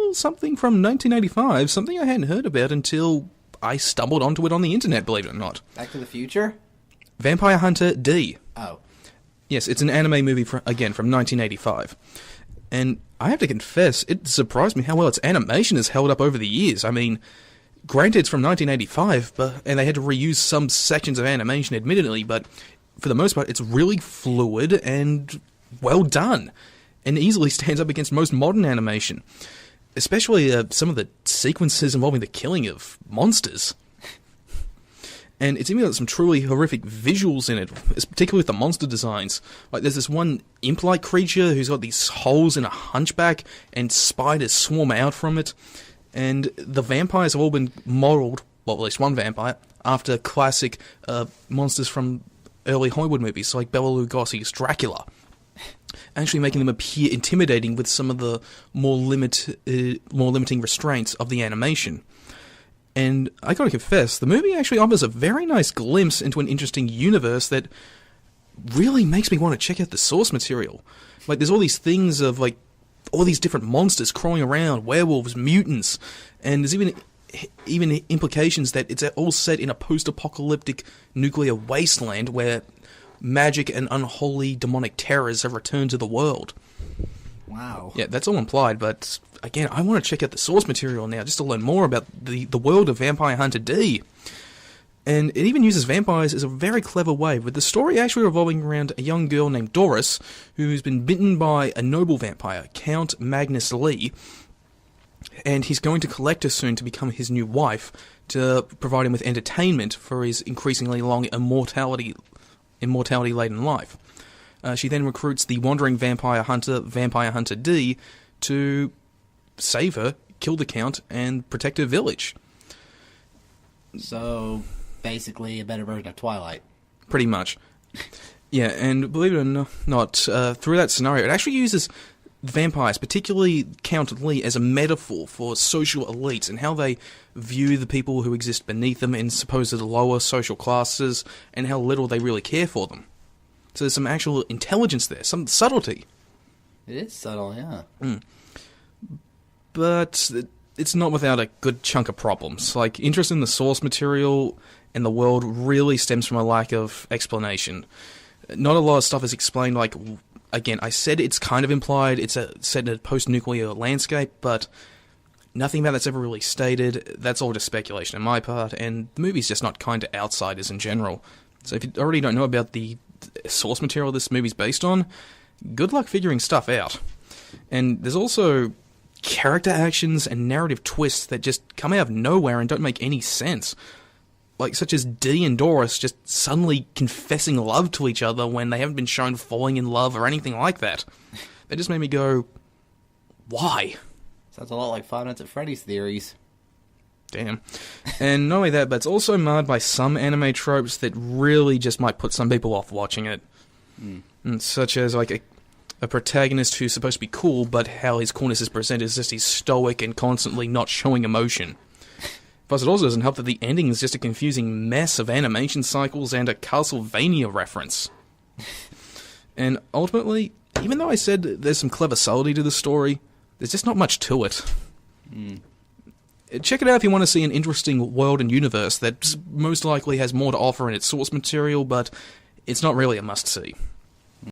still something from 1985, something I hadn't heard about until I stumbled onto it on the internet, believe it or not. Back to the Future? Vampire Hunter D. Oh. Yes, it's an anime movie, from 1985. And I have to confess, it surprised me how well its animation has held up over the years. I mean, granted it's from 1985, and they had to reuse some sections of animation, admittedly, but for the most part, it's really fluid and well done, and easily stands up against most modern animation, especially some of the sequences involving the killing of monsters. And it's even got some truly horrific visuals in it, particularly with the monster designs. Like, there's this one imp-like creature who's got these holes in a hunchback, and spiders swarm out from it. And the vampires have all been modelled, well, at least one vampire, after classic monsters from early Hollywood movies, like Bela Lugosi's Dracula. Actually making them appear intimidating with some of the more limiting restraints of the animation. And I gotta confess, the movie actually offers a very nice glimpse into an interesting universe that really makes me want to check out the source material. Like, there's all these things of, like, all these different monsters crawling around, werewolves, mutants, and there's even implications that it's all set in a post-apocalyptic nuclear wasteland where magic and unholy demonic terrors have returned to the world. Wow. Yeah, that's all implied, but again, I want to check out the source material now just to learn more about the world of Vampire Hunter D. And it even uses vampires as a very clever way, with the story actually revolving around a young girl named Doris, who's been bitten by a noble vampire, Count Magnus Lee, and he's going to collect her soon to become his new wife, to provide him with entertainment for his increasingly long immortality-laden life. She then recruits the wandering Vampire Hunter D, to save her, kill the Count, and protect her village. So, basically a better version of Twilight. Pretty much. Yeah, and believe it or not, through that scenario, it actually uses vampires, particularly Count Lee, as a metaphor for social elites and how they view the people who exist beneath them in supposed lower social classes, and how little they really care for them. So there's some actual intelligence there, some subtlety. It is subtle, yeah. But it's not without a good chunk of problems. Like, interest in the source material and the world really stems from a lack of explanation. Not a lot of stuff is explained, like, again, I said it's kind of implied, it's set in a post-nuclear landscape, but nothing about that's ever really stated. That's all just speculation on my part, and the movie's just not kind to outsiders in general. So if you already don't know about the source material this movie's based on, good luck figuring stuff out. And there's also character actions and narrative twists that just come out of nowhere and don't make any sense. Like, such as Dee and Doris just suddenly confessing love to each other when they haven't been shown falling in love or anything like that. That just made me go, why? Sounds a lot like Five Nights at Freddy's theories. Damn. And not only that, but it's also marred by some anime tropes that really just might put some people off watching it. And such as, like, a protagonist who's supposed to be cool, but how his coolness is presented is just he's stoic and constantly not showing emotion. Plus, it also doesn't help that the ending is just a confusing mess of animation cycles and a Castlevania reference. And ultimately, even though I said there's some clever subtlety to the story, there's just not much to it. Check it out if you want to see an interesting world and universe that most likely has more to offer in its source material, but it's not really a must-see.